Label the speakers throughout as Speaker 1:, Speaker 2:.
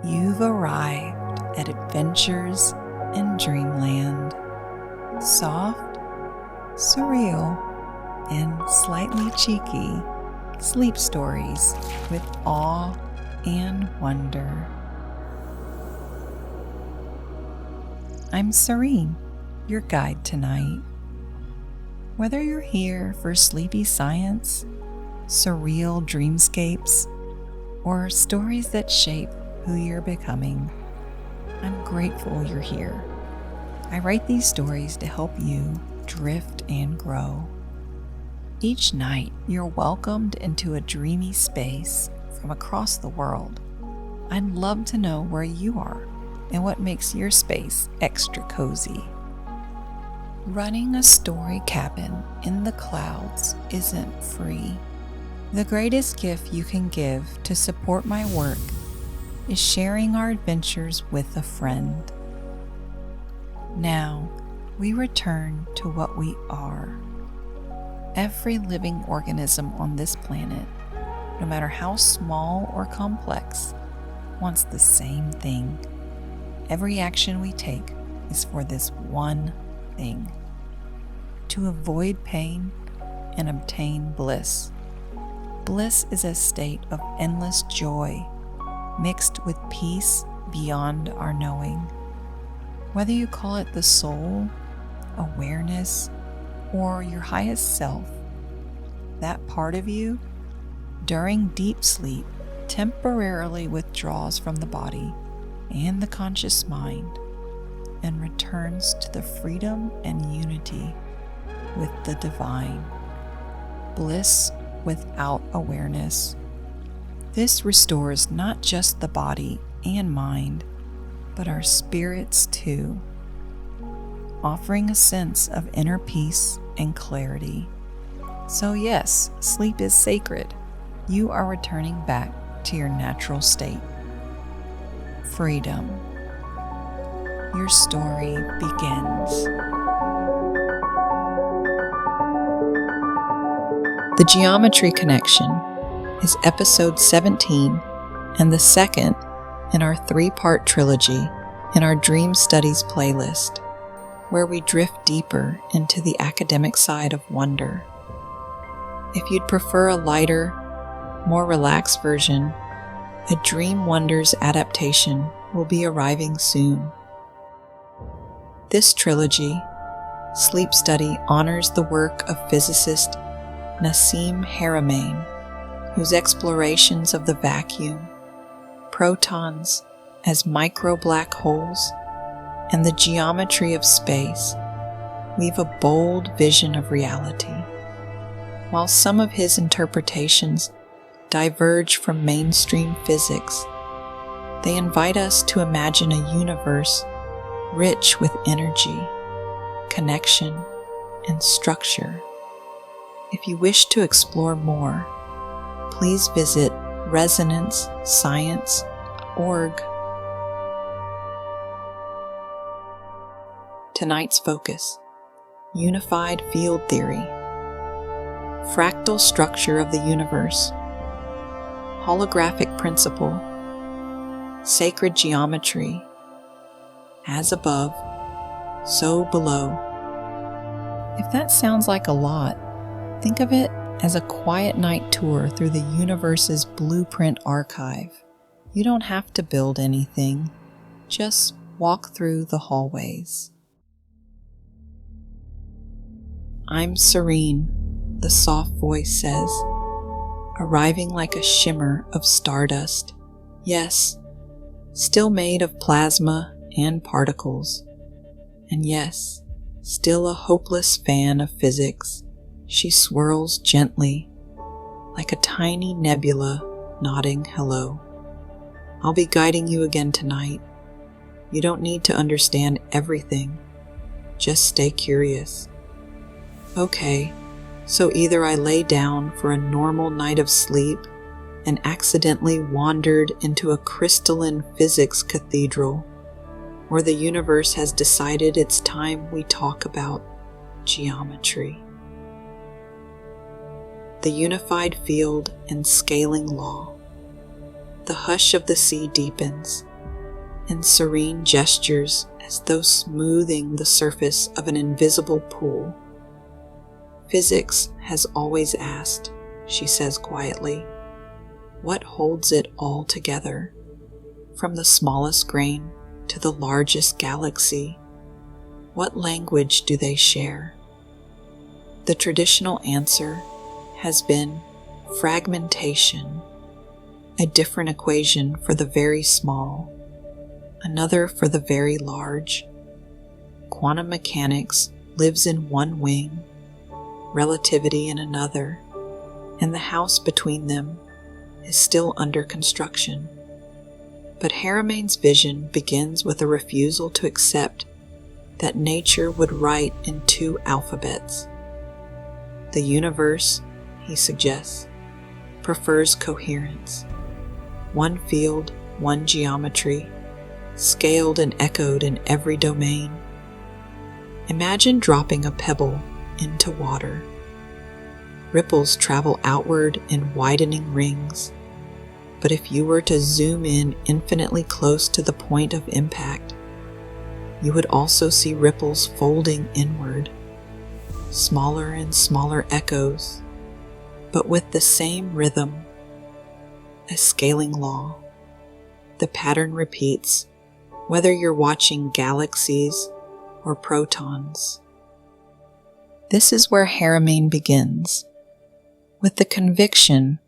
Speaker 1: You've arrived at Adventures in Dreamland. Soft, surreal, and slightly cheeky sleep stories with awe and wonder. I'm Serene, your guide tonight. Whether you're here for sleepy science, surreal dreamscapes, or stories that shape who you're becoming, I'm grateful you're here. I write these stories to help you drift and grow. Each night, you're welcomed into a dreamy space from across the world. I'd love to know where you are and what makes your space extra cozy. Running a story cabin in the clouds isn't free. The greatest gift you can give to support my work is sharing our adventures with a friend. Now, we return to what we are. Every living organism on this planet, no matter how small or complex, wants the same thing. Every action we take is for this one thing: to avoid pain and obtain bliss. Bliss is a state of endless joy, mixed with peace beyond our knowing. Whether you call it the soul, awareness, or your highest self, that part of you, during deep sleep, temporarily withdraws from the body and the conscious mind and returns to the freedom and unity with the divine. Bliss without awareness. This restores not just the body and mind, but our spirits too, offering a sense of inner peace and clarity. So yes, sleep is sacred. You are returning back to your natural state. Freedom. Your story begins. The Geometry Connection is episode 17 and the second in our 3-part trilogy in our Dream Studies playlist, where we drift deeper into the academic side of wonder. If you'd prefer a lighter, more relaxed version, a Dream Wonders adaptation will be arriving soon. This trilogy, Sleep Study, honors the work of physicist Nassim Haramein, whose explorations of the vacuum, protons as micro black holes, and the geometry of space leave a bold vision of reality. While some of his interpretations diverge from mainstream physics, they invite us to imagine a universe rich with energy, connection, and structure. If you wish to explore more, please visit resonancescience.org. Tonight's focus: unified field theory, fractal structure of the universe, holographic principle, sacred geometry, as above, so below. If that sounds like a lot, think of it as a quiet night tour through the universe's blueprint archive. You don't have to build anything, just walk through the hallways. I'm Serene, the soft voice says, arriving like a shimmer of stardust. Yes, still made of plasma and particles. And yes, still a hopeless fan of physics. She swirls gently, like a tiny nebula nodding hello. I'll be guiding you again tonight. You don't need to understand everything. Just stay curious. Okay, so either I lay down for a normal night of sleep and accidentally wandered into a crystalline physics cathedral, or the universe has decided it's time we talk about geometry. The unified field and scaling law. The hush of the sea deepens, and serene gestures as though smoothing the surface of an invisible pool. "Physics has always asked," she says quietly, "what holds it all together, from the smallest grain to the largest galaxy? What language do they share?" The traditional answer has been fragmentation, a different equation for the very small, another for the very large. Quantum mechanics lives in one wing, relativity in another, and the house between them is still under construction. But Haramein's vision begins with a refusal to accept that nature would write in two alphabets. The universe, he suggests, prefers coherence. One field, one geometry, scaled and echoed in every domain. Imagine dropping a pebble into water. Ripples travel outward in widening rings, but if you were to zoom in infinitely close to the point of impact, you would also see ripples folding inward, smaller and smaller echoes, but with the same rhythm, a scaling law. The pattern repeats, whether you're watching galaxies or protons. This is where Haramein begins, with the conviction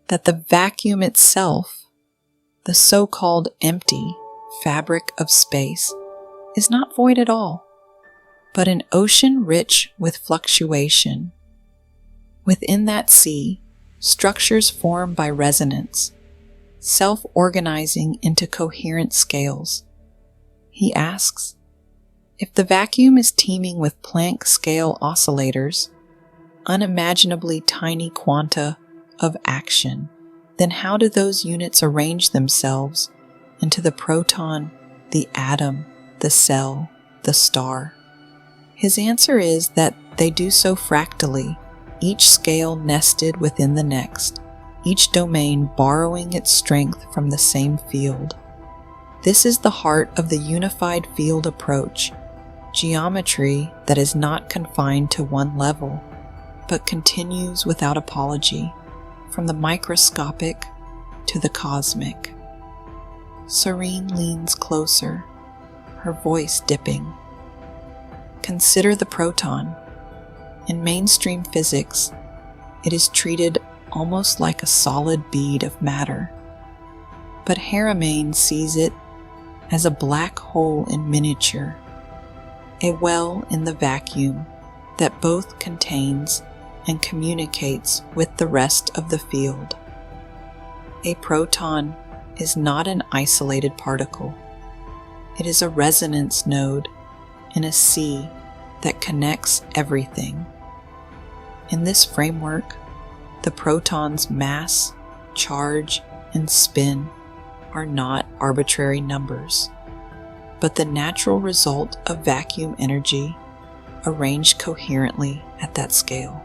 Speaker 1: that the vacuum itself, the so-called empty fabric of space, is not void at all, but an ocean rich with fluctuation. Within that sea, structures form by resonance, self-organizing into coherent scales. He asks, if the vacuum is teeming with Planck scale oscillators, unimaginably tiny quanta of action, then how do those units arrange themselves into the proton, the atom, the cell, the star? His answer is that they do so fractally, each scale nested within the next, each domain borrowing its strength from the same field. This is the heart of the unified field approach, geometry that is not confined to one level, but continues without apology, from the microscopic to the cosmic. Serene leans closer, her voice dipping. Consider the proton. In mainstream physics, it is treated almost like a solid bead of matter. But Haramein sees it as a black hole in miniature, a well in the vacuum that both contains and communicates with the rest of the field. A proton is not an isolated particle. It is a resonance node in a sea that connects everything. In this framework, the proton's mass, charge, and spin are not arbitrary numbers, but the natural result of vacuum energy arranged coherently at that scale.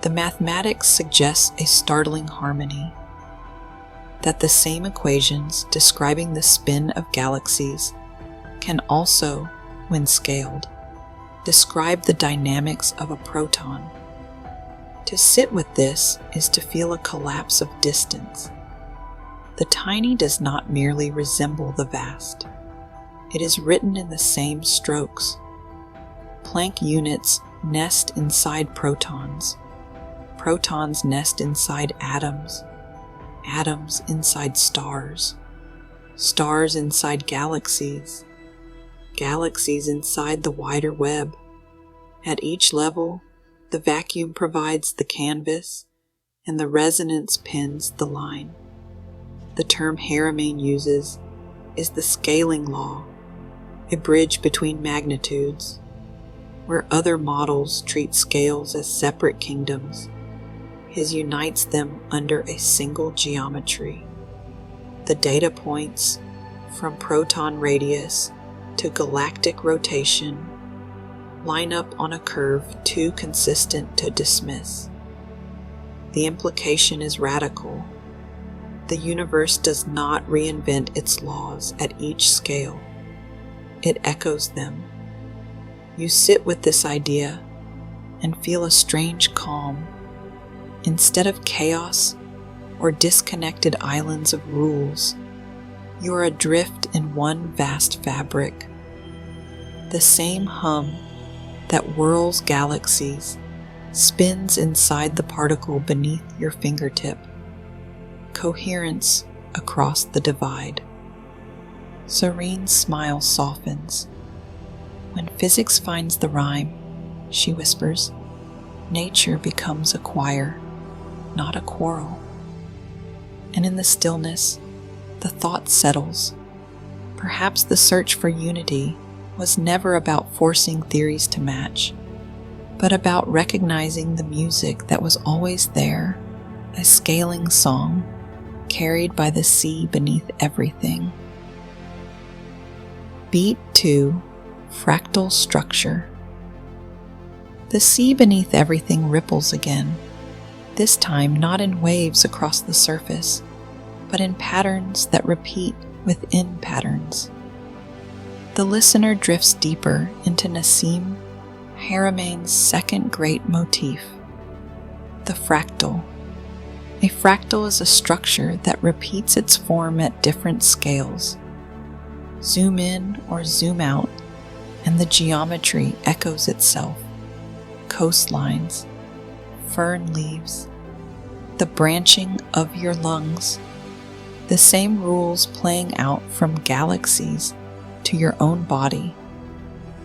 Speaker 1: The mathematics suggests a startling harmony, that the same equations describing the spin of galaxies can also, when scaled, describe the dynamics of a proton. To sit with this is to feel a collapse of distance. The tiny does not merely resemble the vast. It is written in the same strokes. Planck units nest inside protons. Protons nest inside atoms. Atoms inside stars. Stars inside galaxies. Galaxies inside the wider web. At each level, the vacuum provides the canvas and the resonance pins the line. The term Haramein uses is the scaling law, a bridge between magnitudes, where other models treat scales as separate kingdoms. His unites them under a single geometry. The data points, from proton radius to galactic rotation, line up on a curve too consistent to dismiss. The implication is radical.
Speaker 2: the universe does not reinvent its laws at each scale. It echoes them. You sit with this idea and feel a strange calm. Instead of chaos or disconnected islands of rules, you are adrift in one vast fabric. The same hum that whirls galaxies spins inside the particle beneath your fingertip. Coherence across the divide. Serene's smile softens. When physics finds the rhyme, she whispers, nature becomes a choir, not a quarrel. And in the stillness, the thought settles. Perhaps the search for unity was never about forcing theories to match, but about recognizing the music that was always there, a scaling song carried by the sea beneath everything. Beat 2, Fractal Structure. The sea beneath everything ripples again, this time not in waves across the surface, but in patterns that repeat within patterns. The listener drifts deeper into Nassim Haramein's second great motif, the fractal. A fractal is a structure that repeats its form at different scales. Zoom in or zoom out, and the geometry echoes itself. Coastlines, fern leaves, the branching of your lungs, the same rules playing out from galaxies to your own body.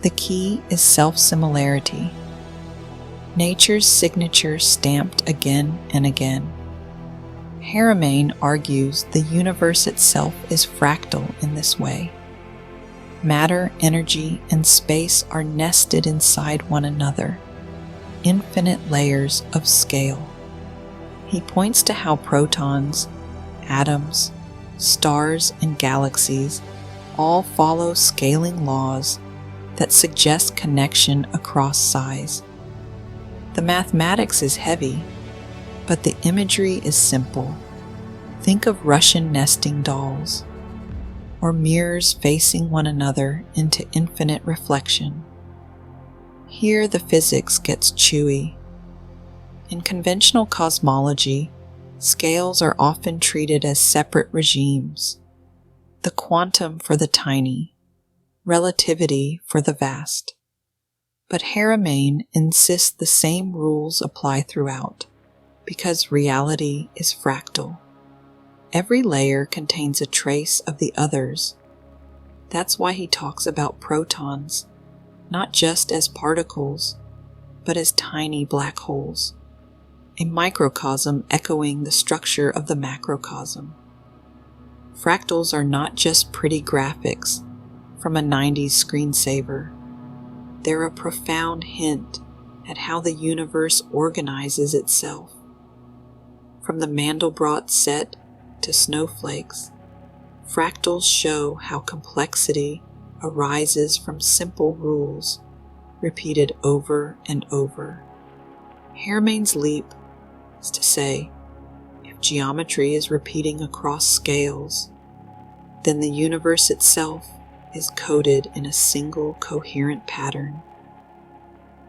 Speaker 2: The key is self-similarity. Nature's signature stamped again and again. Haramein argues the universe itself is fractal in this way. Matter, energy, and space are nested inside one another, infinite layers of scale. He points to how protons, atoms, stars, and galaxies all follow scaling laws that suggest connection across size. The mathematics is heavy, but the imagery is simple. Think of Russian nesting dolls, or mirrors facing one another into infinite reflection. Here the physics gets chewy. In conventional cosmology, scales are often treated as separate regimes. The quantum for the tiny, relativity for the vast. But Haramein insists the same rules apply throughout, because reality is fractal. Every layer contains a trace of the others. That's why he talks about protons, not just as particles, but as tiny black holes, a microcosm echoing the structure of the macrocosm. Fractals are not just pretty graphics from a 90s screensaver. They're a profound hint at how the universe organizes itself. From the Mandelbrot set to snowflakes, fractals show how complexity arises from simple rules repeated over and over. Haramein's leap is to say, if geometry is repeating across scales, then the universe itself is coded in a single coherent pattern.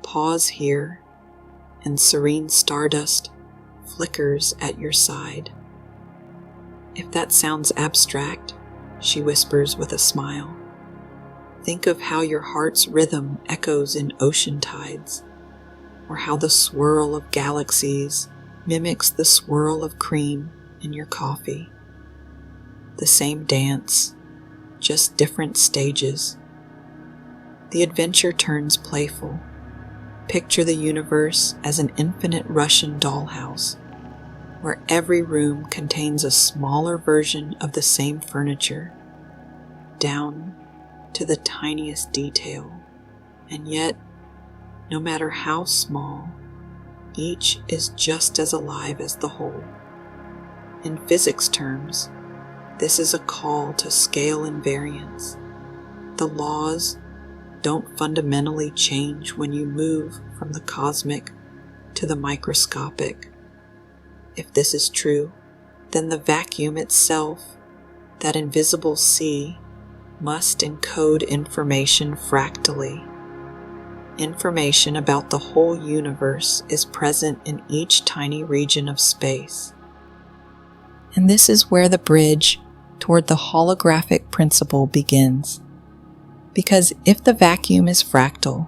Speaker 2: Pause here, and serene stardust flickers at your side. If that sounds abstract, she whispers with a smile, think of how your heart's rhythm echoes in ocean tides, or how the swirl of galaxies mimics the swirl of cream in your coffee. The same dance, just different stages. The adventure turns playful. Picture the universe as an infinite Russian dollhouse, where every room contains a smaller version of the same furniture, down to the tiniest detail. And yet, no matter how small, each is just as alive as the whole. In physics terms, this is a call to scale invariance. The laws don't fundamentally change when you move from the cosmic to the microscopic. If this is true, then the vacuum itself, that invisible sea, must encode information fractally. Information about the whole universe is present in each tiny region of space. And this is where the bridge toward the holographic principle begins. Because if the vacuum is fractal,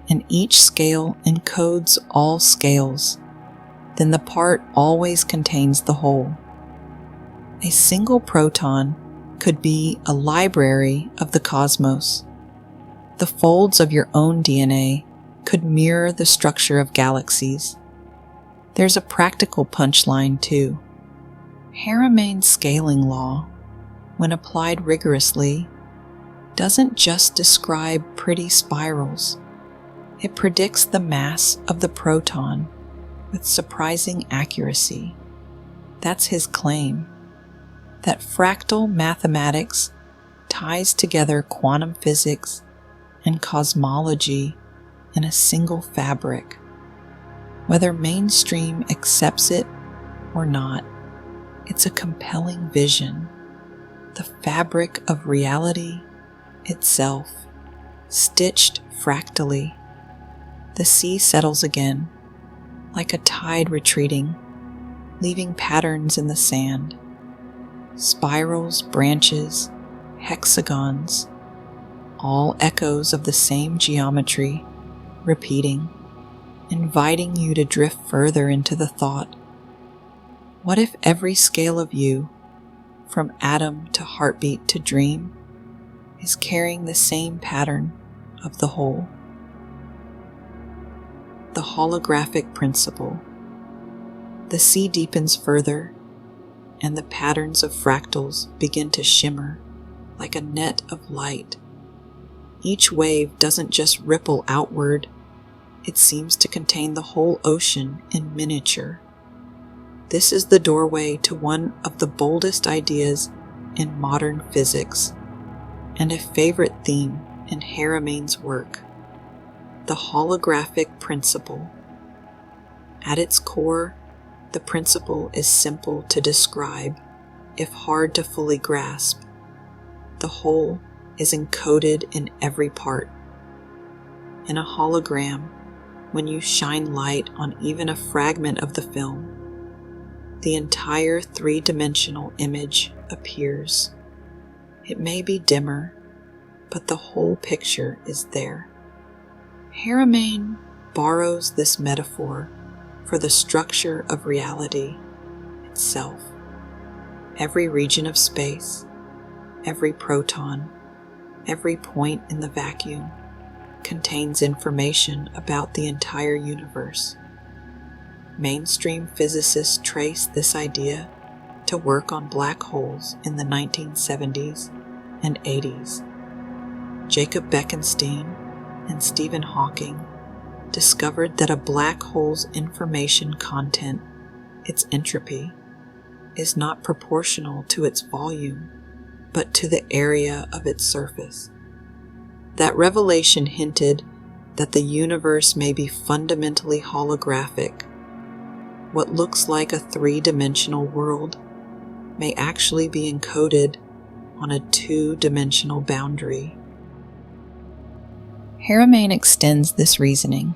Speaker 2: and each scale encodes all scales, then the part always contains the whole. A single proton could be a library of the cosmos. The folds of your own DNA could mirror the structure of galaxies. There's a practical punchline too. Haramein's scaling law, when applied rigorously, doesn't just describe pretty spirals. It predicts the mass of the proton with surprising accuracy. That's his claim, that fractal mathematics ties together quantum physics and cosmology in a single fabric. Whether mainstream accepts it or not, it's a compelling vision, the fabric of reality itself, stitched fractally. The sea settles again, like a tide retreating, leaving patterns in the sand. Spirals, branches, hexagons, all echoes of the same geometry, repeating, inviting you to drift further into the thought. What if every scale of you, from atom to heartbeat to dream, is carrying the same pattern of the whole? The holographic principle. The sea deepens further, and the patterns of fractals begin to shimmer like a net of light. Each wave doesn't just ripple outward, it seems to contain the whole ocean in miniature. This is the doorway to one of the boldest ideas in modern physics, and a favorite theme in Haramein's work, the holographic principle. At its core, the principle is simple to describe, if hard to fully grasp. The whole is encoded in every part. In a hologram, when you shine light on even a fragment of the film, the entire three-dimensional image appears. It may be dimmer, but the whole picture is there. Haramein borrows this metaphor for the structure of reality itself. Every region of space, every proton, every point in the vacuum contains information about the entire universe. Mainstream physicists trace this idea to work on black holes in the 1970s and 80s. Jacob Bekenstein and Stephen Hawking discovered that a black hole's information content, its entropy, is not proportional to its volume, but to the area of its surface. That revelation hinted that the universe may be fundamentally holographic. What looks like a three-dimensional world may actually be encoded on a two-dimensional boundary. Haramein extends this reasoning.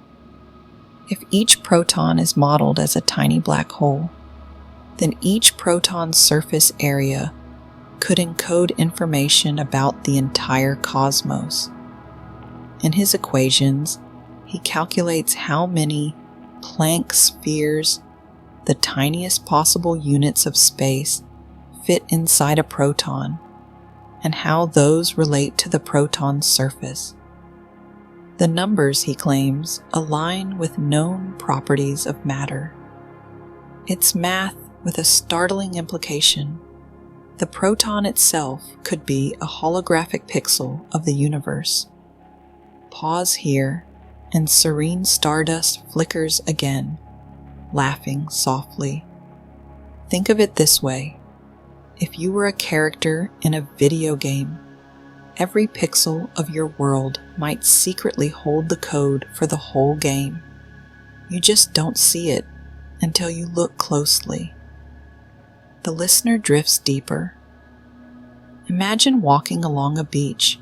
Speaker 2: If each proton is modeled as a tiny black hole, then each proton's surface area could encode information about the entire cosmos. In his equations, he calculates how many Planck spheres, the tiniest possible units of space, fit inside a proton, and how those relate to the proton's surface. The numbers, he claims, align with known properties of matter. It's math with a startling implication. The proton itself could be a holographic pixel of the universe. Pause here, and serene stardust flickers again, laughing softly. Think of it this way. If you were a character in a video game, every pixel of your world might secretly hold the code for the whole game. You just don't see it until you look closely. The listener drifts deeper. Imagine walking along a beach,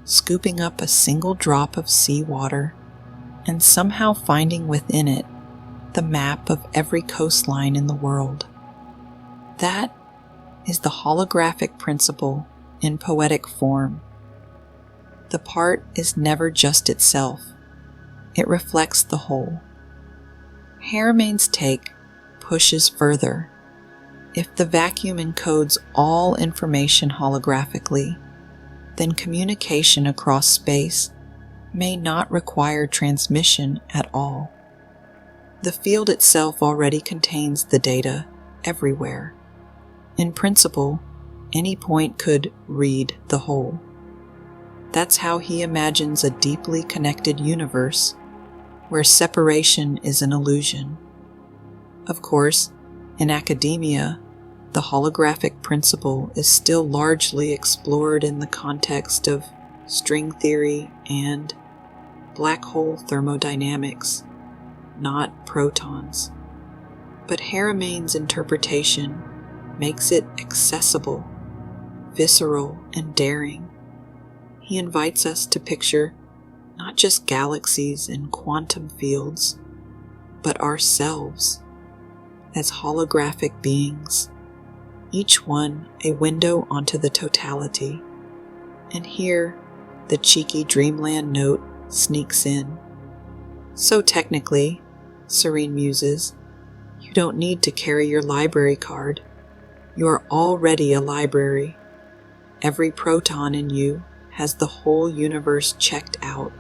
Speaker 2: scooping up a single drop of seawater, and somehow finding within it the map of every coastline in the world. That is the holographic principle in poetic form. The part is never just itself. It reflects the whole. Haramein's take pushes further. If the vacuum encodes all information holographically, then communication across space may not require transmission at all. The field itself already contains the data everywhere. In principle, any point could read the whole. That's how he imagines a deeply connected universe where separation is an illusion. Of course, in academia, the holographic principle is still largely explored in the context of string theory and black hole thermodynamics, not protons. But Haramein's interpretation makes it accessible, visceral, and daring. He invites us to picture not just galaxies and quantum fields, but ourselves as holographic beings, each one a window onto the totality. And here, the cheeky dreamland note sneaks in. So technically, Serene muses, you don't need to carry your library card. You are already a library. Every proton in you has the whole universe checked out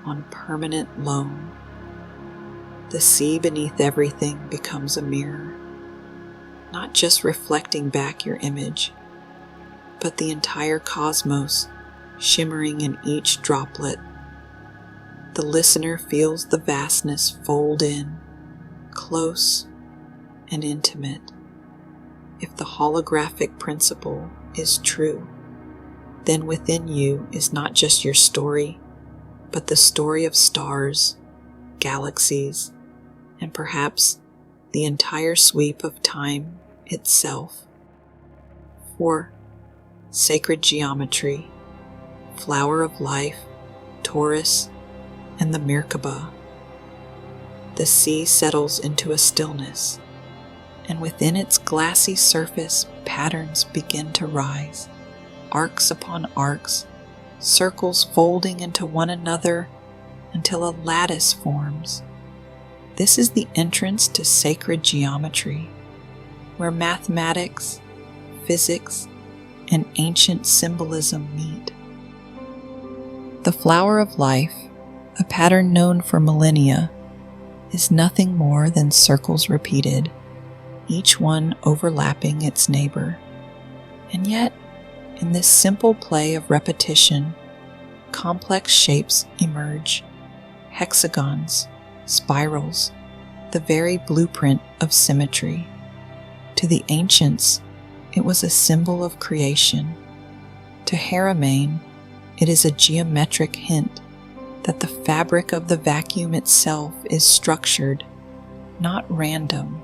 Speaker 2: on permanent loan. The sea beneath everything becomes a mirror, not just reflecting back your image, but the entire cosmos shimmering in each droplet. The listener feels the vastness fold in, close and intimate. If the holographic principle is true, then within you is not just your story, but the story of stars, galaxies, and perhaps the entire sweep of time itself. For sacred geometry, flower of life, Torus, and the Merkaba, the sea settles into a stillness, and within its glassy surface patterns begin to rise, arcs upon arcs, circles folding into one another until a lattice forms. This is the entrance to sacred geometry, where mathematics, physics, and ancient symbolism meet. The flower of life, a pattern known for millennia, is nothing more than circles repeated, each one overlapping its neighbor. And yet, in this simple play of repetition, complex shapes emerge, hexagons, spirals, the very blueprint of symmetry. To the ancients, it was a symbol of creation. To Haramein, it is a geometric hint that the fabric of the vacuum itself is structured, not random.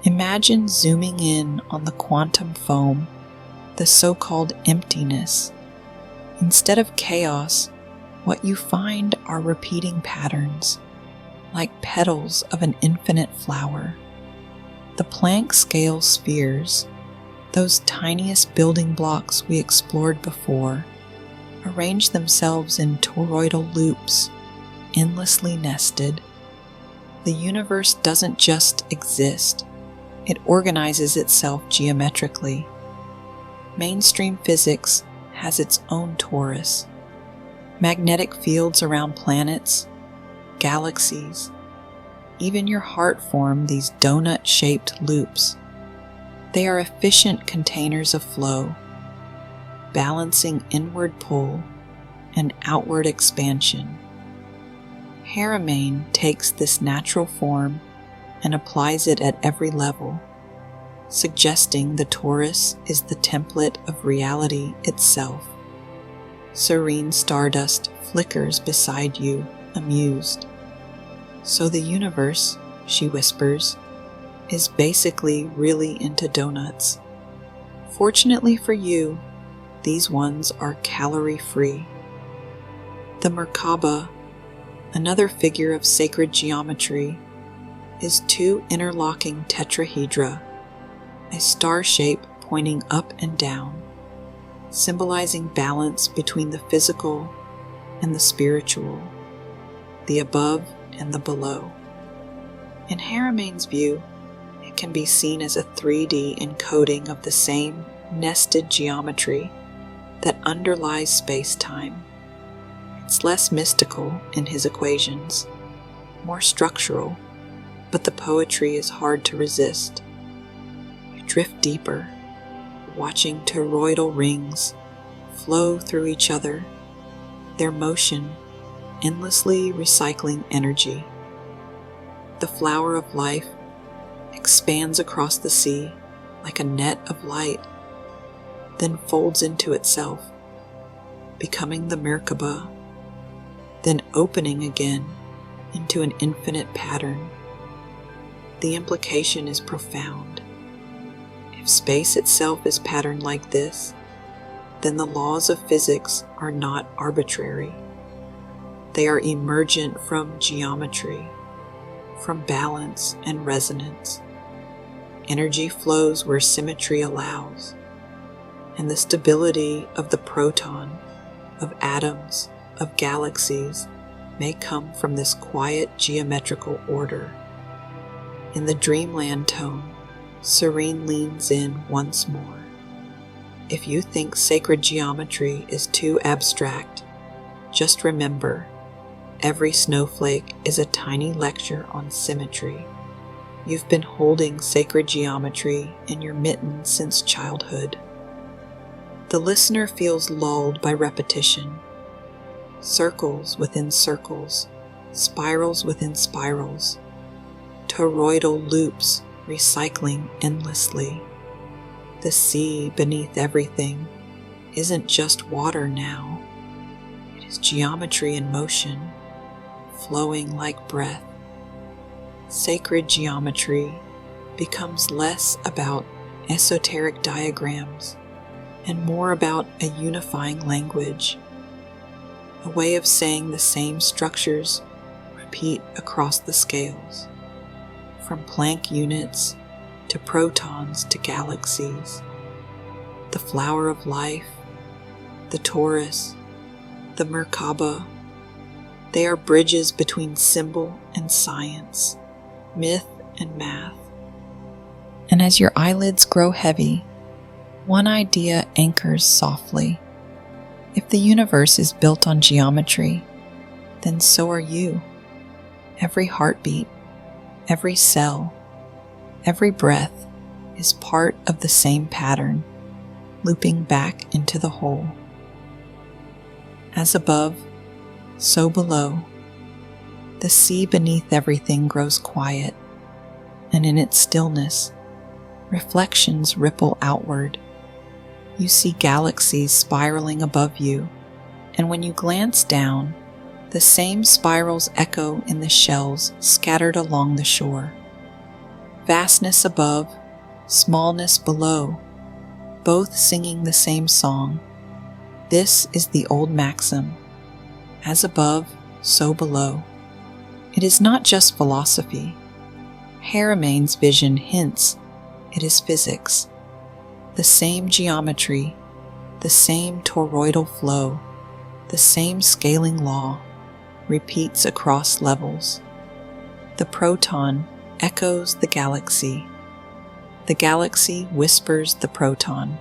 Speaker 2: Imagine zooming in on the quantum foam, the so-called emptiness. Instead of chaos, what you find are repeating patterns, like petals of an infinite flower. The Planck scale spheres, those tiniest building blocks we explored before, arrange themselves in toroidal loops, endlessly nested. The universe doesn't just exist, it organizes itself geometrically. Mainstream physics has its own torus. Magnetic fields around planets, galaxies, even your heart form these donut-shaped loops. They are efficient containers of flow, balancing inward pull and outward expansion. Haramein takes this natural form and applies it at every level, suggesting the torus is the template of reality itself. Serene stardust flickers beside you, amused. So the universe, she whispers, is basically really into donuts. Fortunately for you, these ones are calorie-free. The Merkaba, another figure of sacred geometry, is two interlocking tetrahedra, a star shape pointing up and down, symbolizing balance between the physical and the spiritual, the above and the below. In Haramein's view, it can be seen as a 3D encoding of the same nested geometry that underlies space-time. It's less mystical in his equations, more structural, but the poetry is hard to resist. You drift deeper, watching toroidal rings flow through each other, their motion endlessly recycling energy. The flower of life expands across the sea like a net of light, then folds into itself, becoming the Merkaba, then opening again into an infinite pattern. The implication is profound. If space itself is patterned like this, then the laws of physics are not arbitrary. They are emergent from geometry, from balance and resonance. Energy flows where symmetry allows, and the stability of the proton, of atoms, of galaxies may come from this quiet geometrical order. In the dreamland tone, Serene leans in once more. If you think sacred geometry is too abstract, just remember, every snowflake is a tiny lecture on symmetry. You've been holding sacred geometry in your mitten since childhood. The listener feels lulled by repetition. Circles within circles, spirals within spirals, toroidal loops recycling endlessly. The sea beneath everything isn't just water now. It is geometry in motion, flowing like breath. Sacred geometry becomes less about esoteric diagrams and more about a unifying language, a way of saying the same structures repeat across the scales, from Planck units to protons to galaxies. The flower of life, the Torus, the Merkaba, they are bridges between symbol and science, myth and math. And as your eyelids grow heavy, one idea anchors softly. If the universe is built on geometry, then so are you. Every heartbeat, every cell, every breath is part of the same pattern, looping back into the whole. As above, so below, the sea beneath everything grows quiet, and in its stillness, reflections ripple outward. You see galaxies spiraling above you, and when you glance down, the same spirals echo in the shells scattered along the shore. Vastness above, smallness below, both singing the same song. This is the old maxim, as above, so below. It is not just philosophy. Haramein's vision hints it is physics. The same geometry, the same toroidal flow, the same scaling law repeats across levels. The proton echoes the galaxy. The galaxy whispers the proton.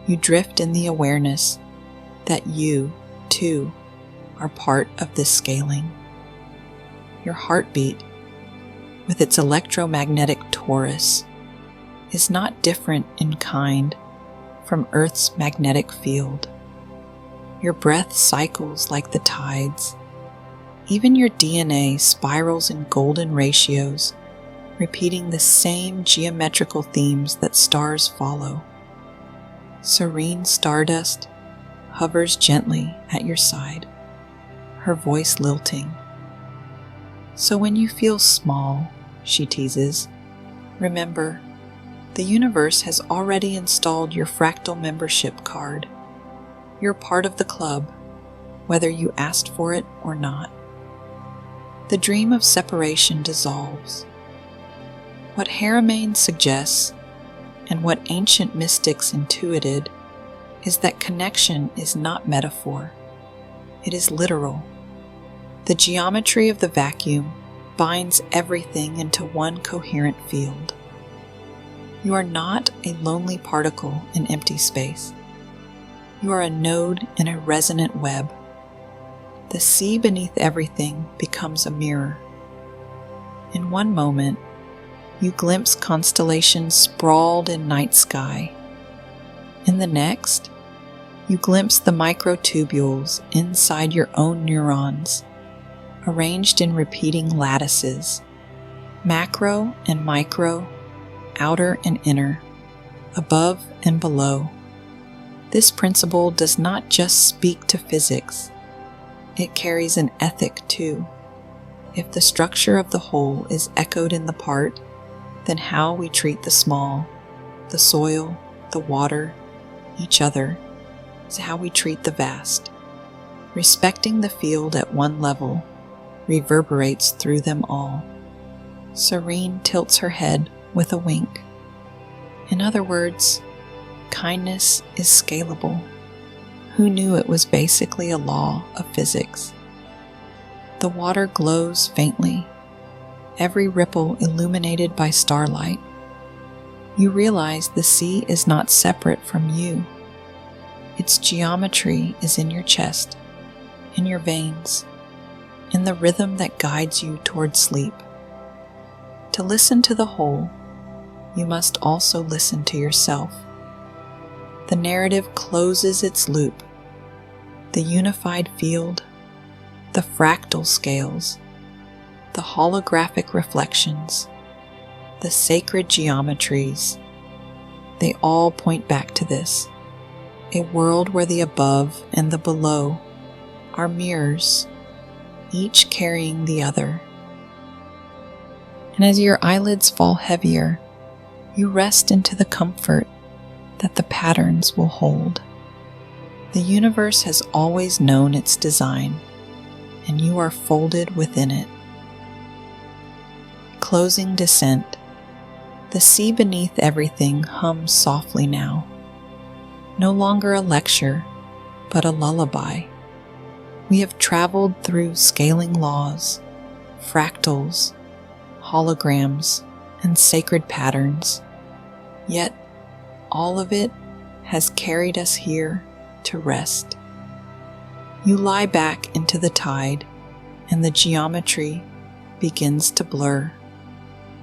Speaker 2: You drift in the awareness that you, too, are part of this scaling. Your heartbeat, with its electromagnetic torus, is not different in kind from Earth's magnetic field. Your breath cycles like the tides. Even your DNA spirals in golden ratios, repeating the same geometrical themes that stars follow. Serene stardust hovers gently at your side, her voice lilting. So when you feel small, she teases, Remember, the universe has already installed your fractal membership card. You're part of the club, whether you asked for it or not. The dream of separation dissolves. What Haramein suggests, and what ancient mystics intuited, is that connection is not metaphor. It is literal. The geometry of the vacuum binds everything into one coherent field. You are not a lonely particle in empty space. You are a node in a resonant web. The sea beneath everything becomes a mirror. In one moment, you glimpse constellations sprawled in night sky. In the next, you glimpse the microtubules inside your own neurons, arranged in repeating lattices, macro and micro, outer and inner, above and below. This principle does not just speak to physics. It carries an ethic too. If the structure of the whole is echoed in the part, then how we treat the small, the soil, the water, each other, is how we treat the vast. Respecting the field at one level reverberates through them all. Serene tilts her head with a wink. In other words, kindness is scalable. Who knew it was basically a law of physics? The water glows faintly, every ripple illuminated by starlight. You realize the sea is not separate from you. Its geometry is in your chest, in your veins, in the rhythm that guides you toward sleep. To listen to the whole, you must also listen to yourself. The narrative closes its loop. The unified field, the fractal scales, the holographic reflections, the sacred geometries, they all point back to this, a world where the above and the below are mirrors, each carrying the other. And as your eyelids fall heavier, you rest into the comfort that the patterns will hold. The universe has always known its design, and you are folded within it. Closing descent. The sea beneath everything hums softly now. No longer a lecture, but a lullaby. We have traveled through scaling laws, fractals, holograms, and sacred patterns. Yet, all of it has carried us here to rest. You lie back into the tide, and the geometry begins to blur.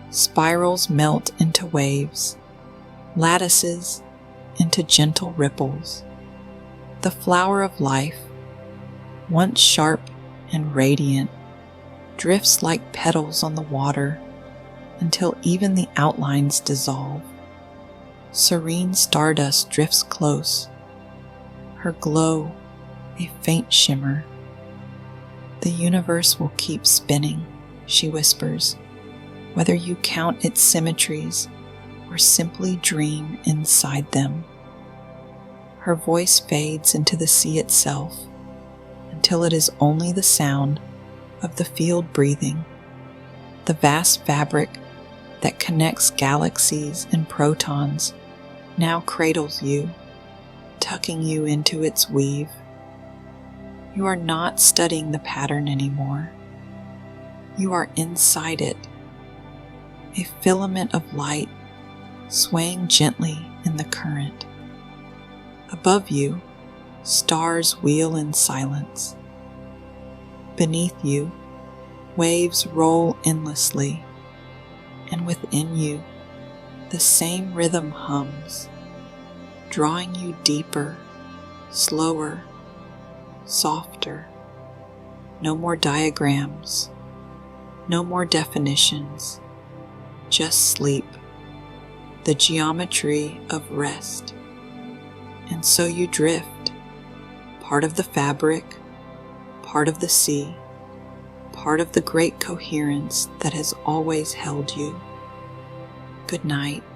Speaker 2: Spirals melt into waves, lattices into gentle ripples. The flower of life, once sharp and radiant, drifts like petals on the water until even the outlines dissolve. Serene stardust drifts close, her glow a faint shimmer. The universe will keep spinning, she whispers, whether you count its symmetries or simply dream inside them. Her voice fades into the sea itself until it is only the sound of the field breathing, the vast fabric that connects galaxies and protons now cradles you, tucking you into its weave. You are not studying the pattern anymore. You are inside it, a filament of light swaying gently in the current. Above you, stars wheel in silence. Beneath you, waves roll endlessly, and within you, the same rhythm hums, drawing you deeper, slower, softer. No more diagrams, no more definitions, just sleep, the geometry of rest. And so you drift, part of the fabric, part of the sea, part of the great coherence that has always held you. Good night.